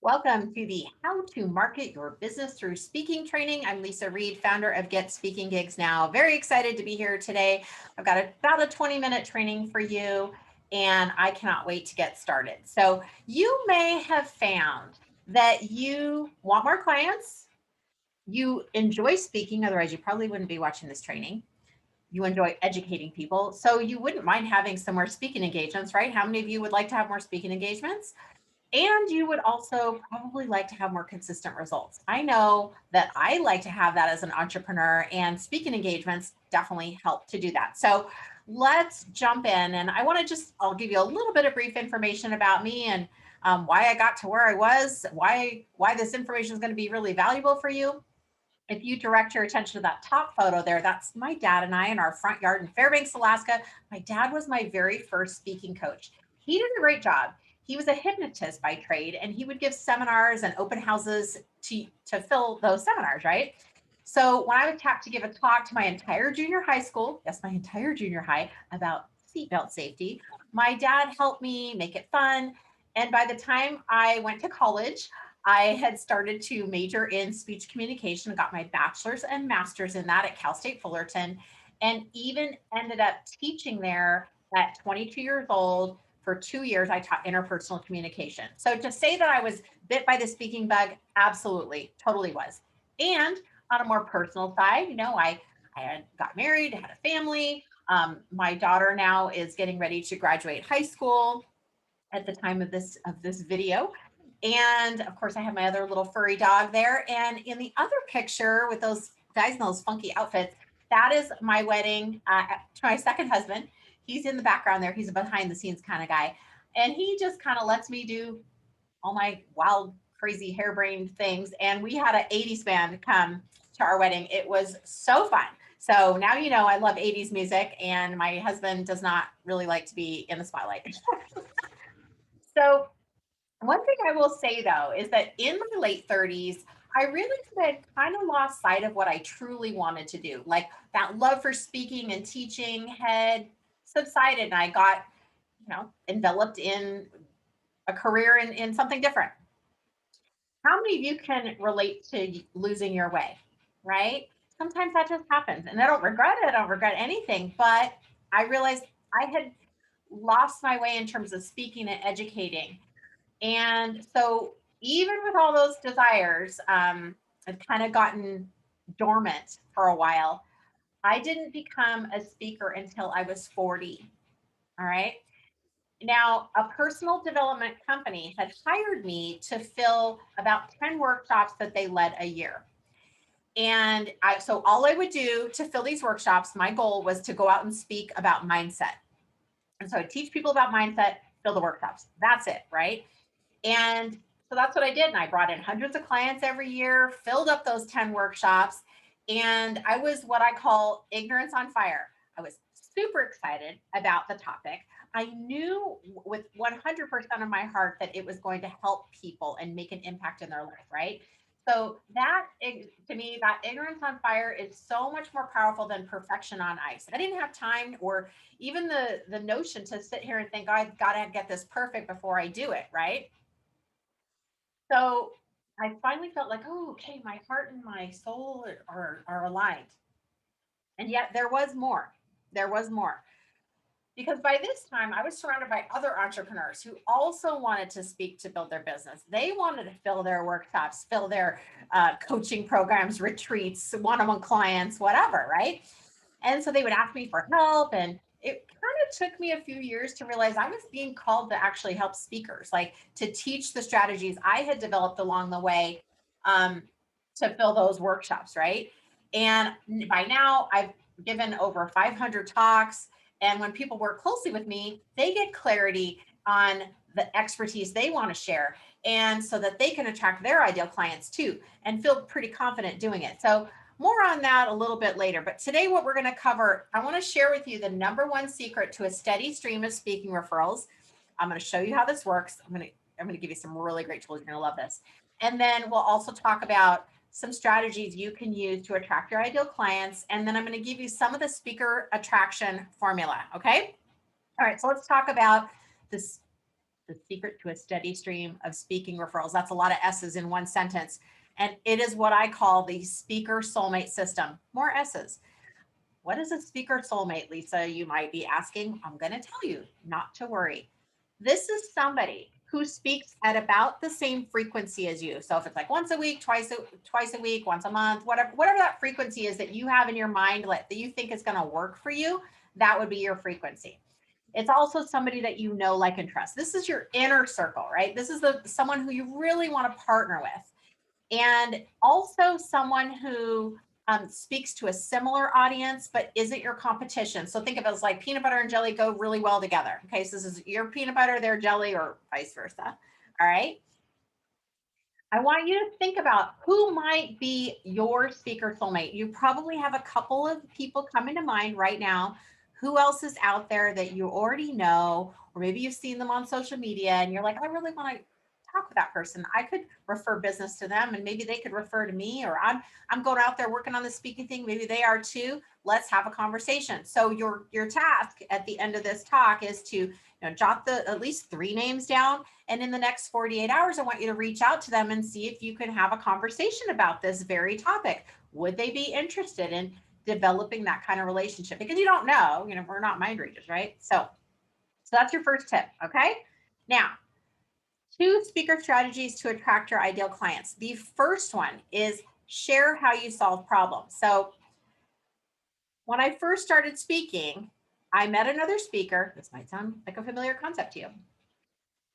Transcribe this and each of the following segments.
Welcome to the How to Market Your Business Through Speaking training. I'm Leisa Reid, founder of Get Speaking Gigs Now. Very excited to be here today. I've got about a 20-minute training for you, and I cannot wait to get started. So you may have found that you want more clients, you enjoy speaking, otherwise you probably wouldn't be watching this training. You enjoy educating people, so you wouldn't mind having some more speaking engagements, right? How many of you would like to have more speaking engagements? And you would also probably like to have more consistent results. I know that I like to have that as an entrepreneur, and speaking engagements definitely help to do that. So let's jump in. And I'll give you a little bit of brief information about me and why I got to where I was, why this information is going to be really valuable for you. If you direct your attention to that top photo there, that's my dad and I in our front yard in Fairbanks, Alaska. My dad was my very first speaking coach. He did a great job. He was a hypnotist by trade, and he would give seminars and open houses to fill those seminars, right? So when I was tapped to give a talk to my entire junior high school, yes, my entire junior high, about seatbelt safety, my dad helped me make it fun. And by the time I went to college, I had started to major in speech communication, got my bachelor's and master's in that at Cal State Fullerton, and even ended up teaching there at 22 years old. For 2 years, I taught interpersonal communication. So to say that I was bit by the speaking bug, absolutely, totally was. And on a more personal side, I had got married, had a family. My daughter now is getting ready to graduate high school at the time of this video. And of course, I have my other little furry dog there. And in the other picture with those guys in those funky outfits, that is my wedding to my second husband. He's in the background there. He's a behind the scenes kind of guy. And he just kind of lets me do all my wild, crazy, harebrained things. And we had an 80s band come to our wedding. It was so fun. So now you know I love 80s music, and my husband does not really like to be in the spotlight. So one thing I will say though is that in my late 30s, I realized that I kind of lost sight of what I truly wanted to do. Like that love for speaking and teaching had subsided, and I got, enveloped in a career in something different. How many of you can relate to losing your way, right? Sometimes that just happens, and I don't regret it. I don't regret anything, but I realized I had lost my way in terms of speaking and educating. And so, even with all those desires, I've kind of gotten dormant for a while. I didn't become a speaker until I was 40. All right. Now, a personal development company had hired me to fill about 10 workshops that they led a year. And so all I would do to fill these workshops, my goal was to go out and speak about mindset. And so I teach people about mindset, fill the workshops. That's it, right? And so that's what I did. And I brought in hundreds of clients every year, filled up those 10 workshops. And I was what I call ignorance on fire. I was super excited about the topic. I knew with 100% of my heart that it was going to help people and make an impact in their life, right? So that, to me, that ignorance on fire is so much more powerful than perfection on ice. I didn't have time or even the notion to sit here and think, oh, I've got to get this perfect before I do it, right? So I finally felt like, oh, okay, my heart and my soul are aligned. And yet there was more. There was more. Because by this time, I was surrounded by other entrepreneurs who also wanted to speak to build their business. They wanted to fill their workshops, fill their coaching programs, retreats, one-on-one clients, whatever, right? And so they would ask me for help. And it kind of took me a few years to realize I was being called to actually help speakers, like to teach the strategies I had developed along the way um, to fill those workshops, right? And by now, I've given over 500 talks. And when people work closely with me, they get clarity on the expertise they want to share, and so that they can attract their ideal clients too and feel pretty confident doing it. So more on that a little bit later. But today, what we're going to cover, I want to share with you the #1 secret to a steady stream of speaking referrals. I'm going to show you how this works. I'm going to give you some really great tools. You're going to love this. And then we'll also talk about some strategies you can use to attract your ideal clients. And then I'm going to give you some of the speaker attraction formula. Okay. All right. So let's talk about this The secret to a steady stream of speaking referrals. That's a lot of S's in one sentence. And it is what I call the speaker soulmate system. More S's. What is a speaker soulmate, Lisa? You might be asking. I'm going to tell you, not to worry. This is somebody who speaks at about the same frequency as you. So if it's like once a week, twice a week, once a month, whatever that frequency is that you have in your mind that you think is going to work for you, that would be your frequency. It's also somebody that you know, like, and trust. This is your inner circle, right? This is someone who you really want to partner with. And also someone who speaks to a similar audience, but isn't your competition. So think of it as like peanut butter and jelly go really well together. Okay, so this is your peanut butter, their jelly, or vice versa. All right. I want you to think about who might be your speaker soulmate. You probably have a couple of people coming to mind right now. Who else is out there that you already know, or maybe you've seen them on social media and you're like, I really want to talk with that person. I could refer business to them and maybe they could refer to me, or I'm going out there working on the speaking thing. Maybe they are too. Let's have a conversation. So your task at the end of this talk is to jot at least 3 names down. And in the next 48 hours, I want you to reach out to them and see if you can have a conversation about this very topic. Would they be interested in developing that kind of relationship? Because you don't know, we're not mind readers, right? So that's your first tip. Okay. Now, 2 speaker strategies to attract your ideal clients. The first one is share how you solve problems. So when I first started speaking, I met another speaker. This might sound like a familiar concept to you.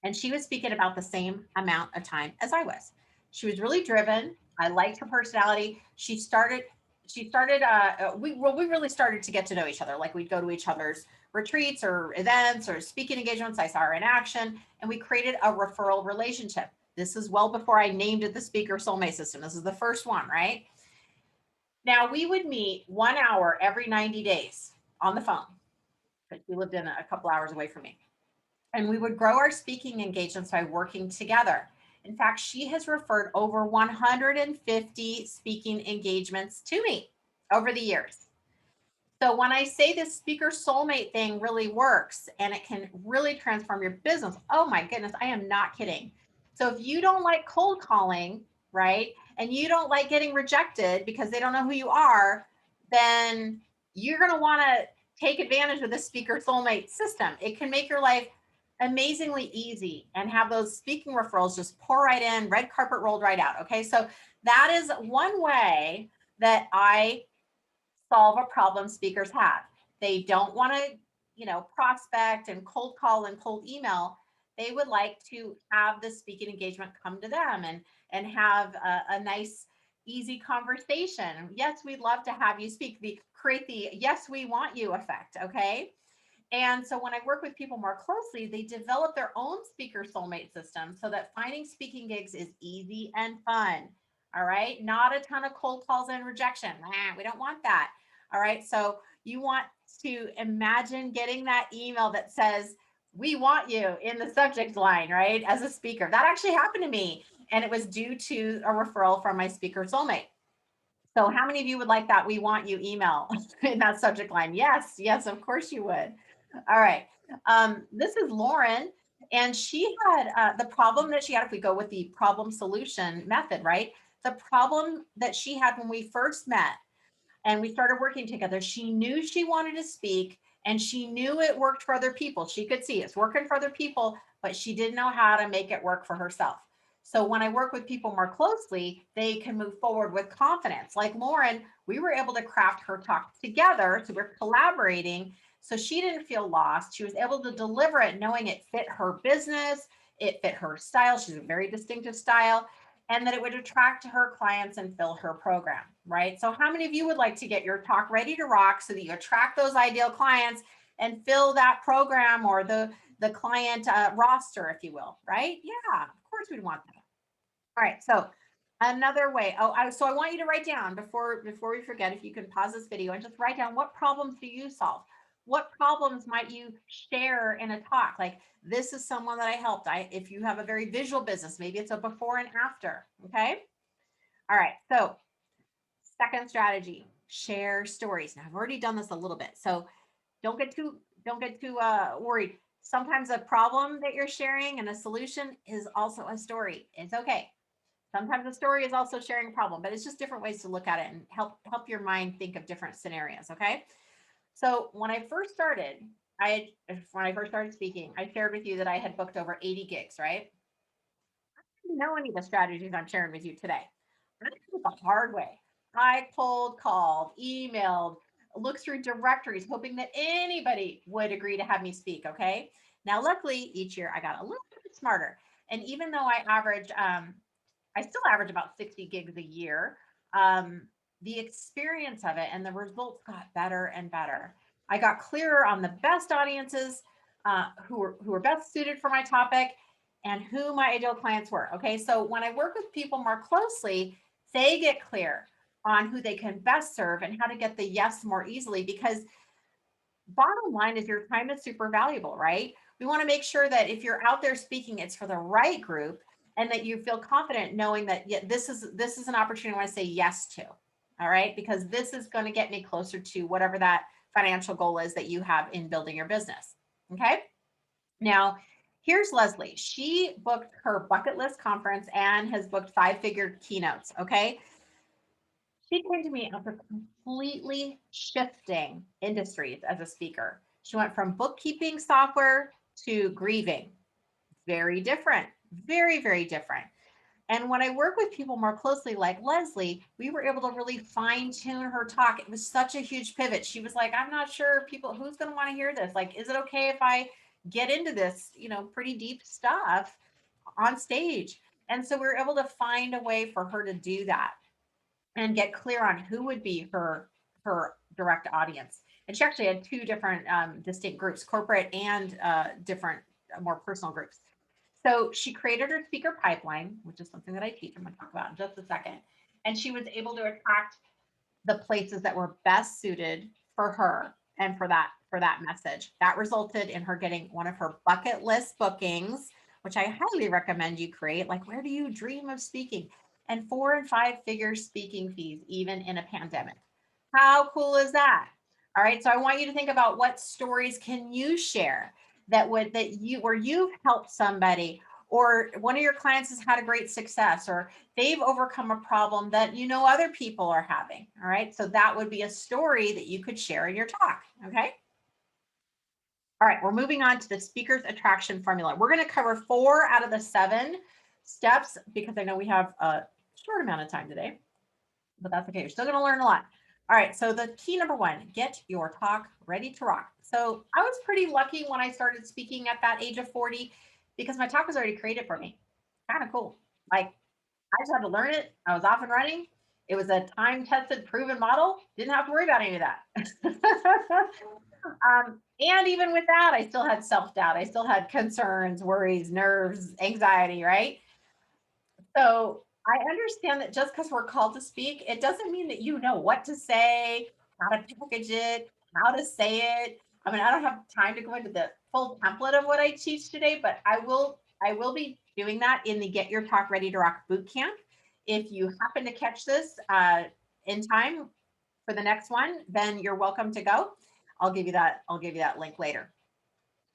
And she was speaking about the same amount of time as I was. She was really driven. I liked her personality. We really started to get to know each other. Like, we'd go to each other's retreats or events or speaking engagements. I saw her in action, and we created a referral relationship. This is well before I named it the speaker soulmate system. This is the first one, right? Now, we would meet 1 hour every 90 days on the phone, but she lived in a couple hours away from me. And we would grow our speaking engagements by working together. In fact, she has referred over 150 speaking engagements to me over the years. So when I say this speaker soulmate thing really works and it can really transform your business, oh my goodness, I am not kidding. So if you don't like cold calling, right, and you don't like getting rejected because they don't know who you are, then you're going to want to take advantage of the speaker soulmate system. It can make your life amazingly easy and have those speaking referrals just pour right in, red carpet rolled right out. Okay, so that is one way that I solve a problem speakers have. They don't want to, prospect and cold call and cold email. They would like to have the speaking engagement come to them and have a nice, easy conversation. Yes, we'd love to have you speak. Create the yes, we want you effect. Okay. And so when I work with people more closely, they develop their own speaker soulmate system so that finding speaking gigs is easy and fun. All right. Not a ton of cold calls and rejection. We don't want that. All right. So you want to imagine getting that email that says, we want you in the subject line, right? As a speaker. That actually happened to me. And it was due to a referral from my speaker soulmate. So how many of you would like that we want you email in that subject line? Yes, of course you would. All right. This is Lauren, and she had the problem that she had, if we go with the problem solution method, right? The problem that she had when we first met and we started working together, she knew she wanted to speak and she knew it worked for other people. She could see it's working for other people, but she didn't know how to make it work for herself. So when I work with people more closely, they can move forward with confidence. Like Lauren, we were able to craft her talk together. So we're collaborating. So she didn't feel lost. She was able to deliver it knowing it fit her business, it fit her style. She's a very distinctive style, and that it would attract her clients and fill her program, right? So how many of you would like to get your talk ready to rock so that you attract those ideal clients and fill that program or the client roster, if you will, right? Yeah, of course we'd want that. All right, so another way. So I want you to write down before we forget, if you can pause this video and just write down, what problems do you solve? What problems might you share in a talk? Like, this is someone that I helped. If you have a very visual business, maybe it's a before and after. Okay. All right. So second strategy, share stories. Now I've already done this a little bit, so don't get too worried. Sometimes a problem that you're sharing and a solution is also a story. It's okay. Sometimes a story is also sharing a problem, but it's just different ways to look at it and help your mind think of different scenarios. Okay. So when I first started, when I first started speaking, I shared with you that I had booked over 80 gigs, right? I didn't know any of the strategies I'm sharing with you today. I did it the hard way. I cold called, emailed, looked through directories, hoping that anybody would agree to have me speak. Okay. Now, luckily, each year I got a little bit smarter. And even though I still average about 60 gigs a year. The experience of it and the results got better and better. I got clearer on the best audiences who were best suited for my topic and who my ideal clients were. Okay, so when I work with people more closely, they get clear on who they can best serve and how to get the yes more easily because bottom line is your time is super valuable, right? We want to make sure that if you're out there speaking, it's for the right group and that you feel confident knowing that this is an opportunity I want to say yes to. All right, because this is going to get me closer to whatever that financial goal is that you have in building your business. Okay. Now, here's Leslie. She booked her bucket list conference and has booked 5-figure keynotes. Okay. She came to me after completely shifting industries as a speaker. She went from bookkeeping software to grieving. Very different, very, very different. And when I work with people more closely, like Leslie, we were able to really fine tune her talk. It was such a huge pivot. She was like, I'm not sure who's going to want to hear this. Like, is it okay if I get into this, pretty deep stuff on stage? And so we were able to find a way for her to do that and get clear on who would be her direct audience. And she actually had two different distinct groups, corporate and different, more personal groups. So she created her speaker pipeline, which is something that I teach. I'm going to talk about in just a second. And she was able to attract the places that were best suited for her and for that message. That resulted in her getting one of her bucket list bookings, which I highly recommend you create. Like, where do you dream of speaking? And 4 and 5-figure speaking fees, even in a pandemic. How cool is that? All right. So I want you to think about what stories can you share where you've helped somebody, or one of your clients has had a great success, or they've overcome a problem that other people are having. All right. So that would be a story that you could share in your talk. Okay. All right. We're moving on to the speaker's attraction formula. We're going to cover 4 out of the 7 steps because I know we have a short amount of time today, but that's okay. You're still going to learn a lot. All right. So the key number 1, get your talk ready to rock. So I was pretty lucky when I started speaking at that age of 40 because my talk was already created for me. Kind of cool. Like, I just had to learn it. I was off and running. It was a time-tested, proven model. Didn't have to worry about any of that. And even with that, I still had self-doubt. I still had concerns, worries, nerves, anxiety, right? So I understand that just because we're called to speak, it doesn't mean that you know what to say, how to package it, how to say it. I mean, I don't have time to go into the full template of what I teach today, but I will be doing that in the Get Your Talk Ready to Rock bootcamp. If you happen to catch this in time for the next one, then you're welcome to go. I'll give you that link later.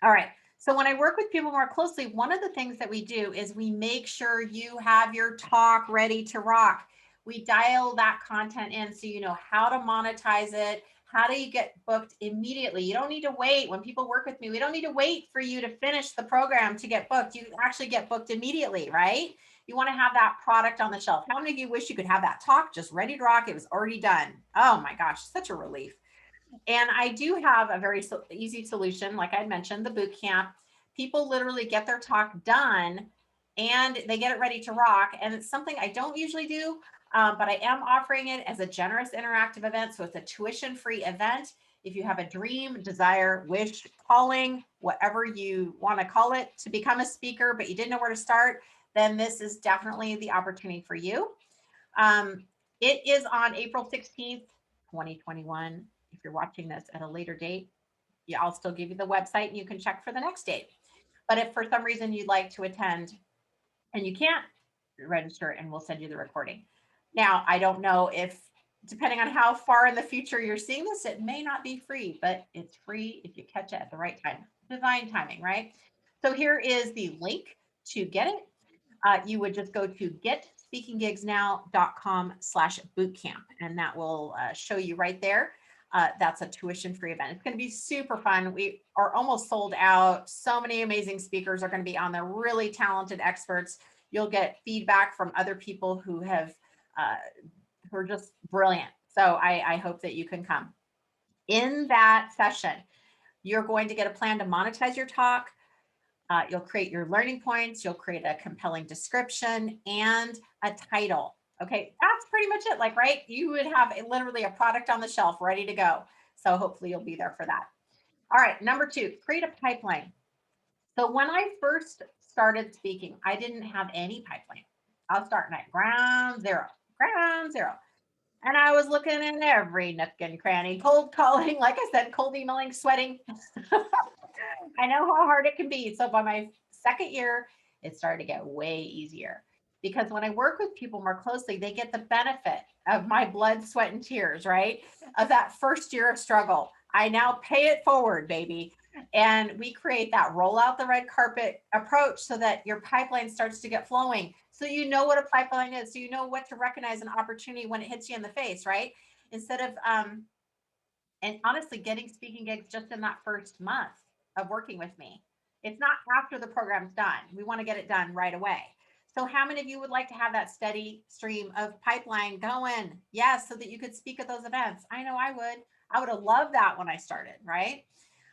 All right. So when I work with people more closely, one of the things that we do is we make sure you have your talk ready to rock. We dial that content in so you know how to monetize it. How do you get booked immediately? You don't need to wait. When people work with me, we don't need to wait for you to finish the program to get booked. You actually get booked immediately, right? You want to have that product on the shelf. How many of you wish you could have that talk just ready to rock? It was already done. Oh my gosh, such a relief. And I do have a very easy solution. Like I mentioned, the boot camp. People literally get their talk done and they get it ready to rock. And it's something I don't usually do, but I am offering it as a generous interactive event. So it's a tuition-free event. If you have a dream, desire, wish, calling, whatever you want to call it, to become a speaker, but you didn't know where to start, then this is definitely the opportunity for you. It is on April 16th, 2021. If you're watching this at a later date, yeah, I'll still give you the website and you can check for the next date. But if for some reason you'd like to attend and you can't, register and we'll send you the recording. Now, I don't know if, depending on how far in the future you're seeing this, it may not be free, but it's free if you catch it at the right time. divine timing, right? So here is the link to get it. You would just go to GetSpeakingGigsNow.com/bootcamp, and that will show you right there. That's a tuition-free event. It's going to be super fun. We are almost sold out. So many amazing speakers are going to be on there, really talented experts. You'll get feedback from other people who are just brilliant. So I hope that you can come. In that session, you're going to get a plan to monetize your talk. You'll create your learning points. You'll create a compelling description and a title. Okay, that's pretty much it. Like, right? You would have literally a product on the shelf ready to go. So hopefully you'll be there for that. All right, number 2, create a pipeline. So when I first started speaking, I didn't have any pipeline. I was starting at ground zero, ground zero. And I was looking in every nook and cranny, cold calling, like I said, cold emailing, sweating. I know how hard it can be. So by my second year, it started to get way easier because when I work with people more closely, they get the benefit of my blood, sweat, and tears, right? Of that first year of struggle. I now pay it forward, baby. And we create that roll out the red carpet approach so that your pipeline starts to get flowing. So you know what a pipeline is. So you know what to recognize an opportunity when it hits you in the face, right? Instead of and honestly, getting speaking gigs just in that first month of working with me. It's not after the program's done. We want to get it done right away. So how many of you would like to have that steady stream of pipeline going? Yes, so that you could speak at those events. I know I would. I would have loved that when I started, right?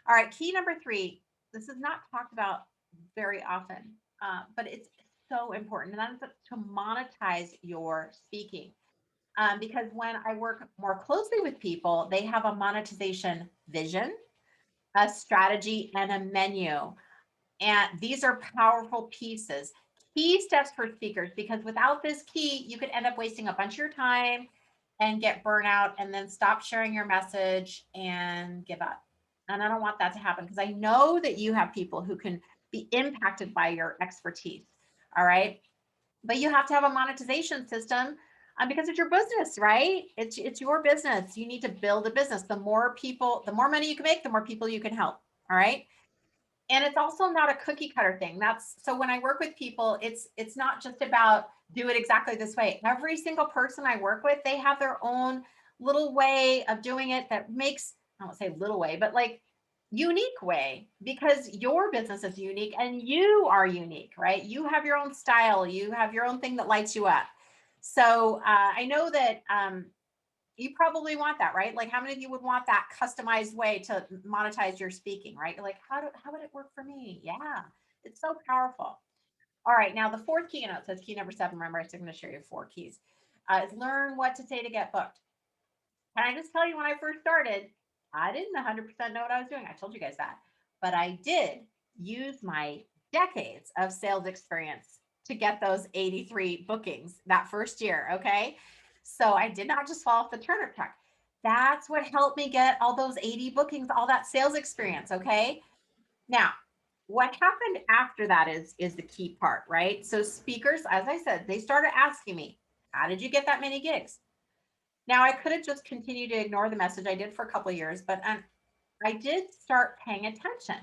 All right, key number 3. This is not talked about very often, but it's so important, and that's to monetize your speaking. Because when I work more closely with people, they have a monetization vision, a strategy, and a menu. And these are powerful pieces, key steps for speakers, because without this key, you could end up wasting a bunch of your time and get burnout and then stop sharing your message and give up. And I don't want that to happen because I know that you have people who can be impacted by your expertise. All right. But you have to have a monetization system because it's your business, right? It's your business. You need to build a business. The more people, the more money you can make, the more people you can help. All right. And it's also not a cookie cutter thing. That's so when I work with people, it's not just about do it exactly this way. Every single person I work with, they have their own little way of doing it that makes, I won't say little way, but like unique way because your business is unique and you are unique, right? You have your own style, you have your own thing that lights you up. So I know that you probably want that, right? Like how many of you would want that customized way to monetize your speaking, right? You're like, how would it work for me? Yeah, it's so powerful. All right, now the 4th key, it says key number 7, remember I said I'm gonna share you 4 keys, is learn what to say to get booked. Can I just tell you when I first started, I didn't 100% know what I was doing. I told you guys that, but I did use my decades of sales experience to get those 83 bookings that first year. Okay. So I did not just fall off the turnip truck. That's what helped me get all those 80 bookings, all that sales experience. Okay. Now, what happened after that is the key part, right? So speakers, as I said, they started asking me, how did you get that many gigs? Now, I could have just continued to ignore the message. I did for a couple of years, but I did start paying attention.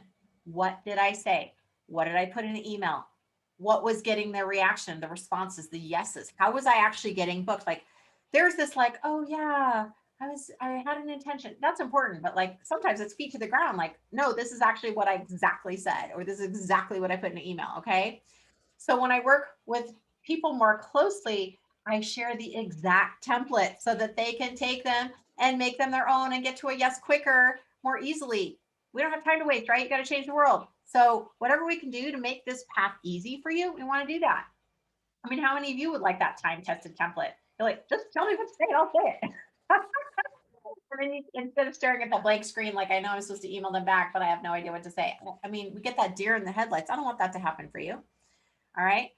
What did I say? What did I put in the email? What was getting the reaction, the responses, the yeses? How was I actually getting booked? Like, there's this like, oh yeah, I had an intention. That's important, but like sometimes it's feet to the ground. Like, no, this is actually what I exactly said, or this is exactly what I put in the email. Okay. So when I work with people more closely, I share the exact template so that they can take them and make them their own and get to a yes quicker, more easily. We don't have time to waste, right? You got to change the world. So whatever we can do to make this path easy for you, we want to do that. I mean, how many of you would like that time-tested template? You're like, just tell me what to say and I'll say it. And then you, instead of staring at that blank screen, like I know I'm supposed to email them back, but I have no idea what to say. I mean, we get that deer in the headlights. I don't want that to happen for you. All right.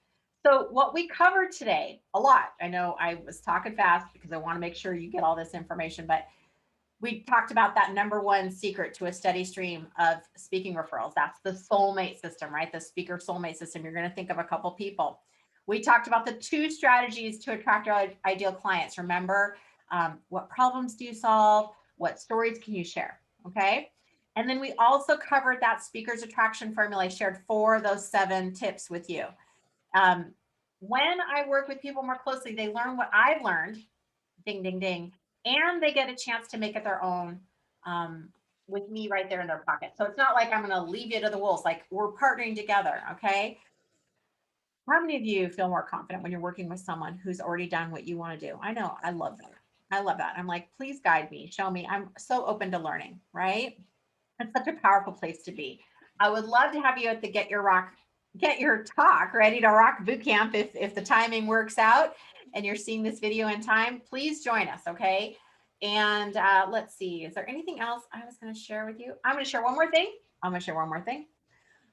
So what we covered today, a lot. I know I was talking fast because I want to make sure you get all this information, but we talked about that number 1 secret to a steady stream of speaking referrals. That's the soulmate system, right? The speaker soulmate system. You're going to think of a couple people. We talked about the 2 strategies to attract your ideal clients. Remember, what problems do you solve? What stories can you share? Okay. And then we also covered that speaker's attraction formula. I shared 4 of those 7 tips with you. When I work with people more closely, they learn what I've learned, ding, ding, ding, and they get a chance to make it their own with me right there in their pocket. So it's not like I'm going to leave you to the wolves. Like, we're partnering together. Okay. How many of you feel more confident when you're working with someone who's already done what you want to do? I know. I love that. I love that. I'm like, please guide me, show me. I'm so open to learning, right? It's such a powerful place to be. I would love to have you at the Get Your Talk Ready to Rock boot camp if the timing works out and you're seeing this video in time. Please join us, okay? And let's see, is there anything else I was going to share with you? I'm going to share one more thing.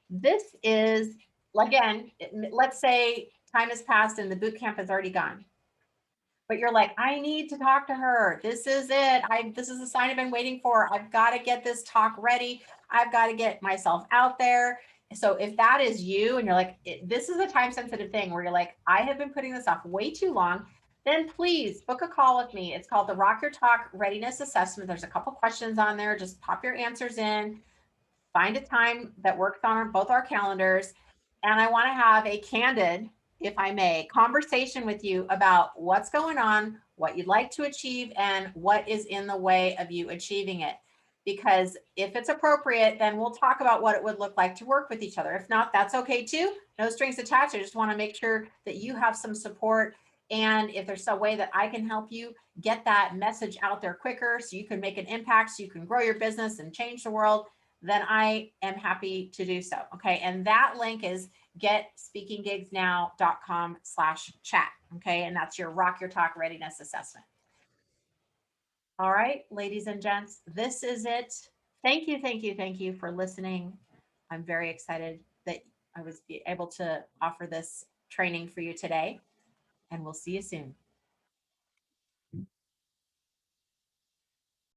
This is, again, let's say time has passed and the boot camp has already gone, but you're like, I need to talk to her. This is it. This is the sign I've been waiting for. I've got to get this talk ready. I've got to get myself out there. So if that is you and you're like, this is a time sensitive thing where you're like, I have been putting this off way too long, then please book a call with me. It's called the Rock Your Talk Readiness Assessment. There's a couple questions on there. Just pop your answers in, find a time that works on both our calendars. And I want to have a candid, if I may, conversation with you about what's going on, what you'd like to achieve, and what is in the way of you achieving it. Because if it's appropriate, then we'll talk about what it would look like to work with each other. If not, that's okay too. No strings attached. I just want to make sure that you have some support. And if there's a way that I can help you get that message out there quicker so you can make an impact, so you can grow your business and change the world, then I am happy to do so. Okay. And that link is GetSpeakingGigsNow.com/chat. Okay. And that's your Rock Your Talk Readiness Assessment. All right, ladies and gents, this is it. Thank you, thank you, thank you for listening. I'm very excited that I was able to offer this training for you today, and we'll see you soon.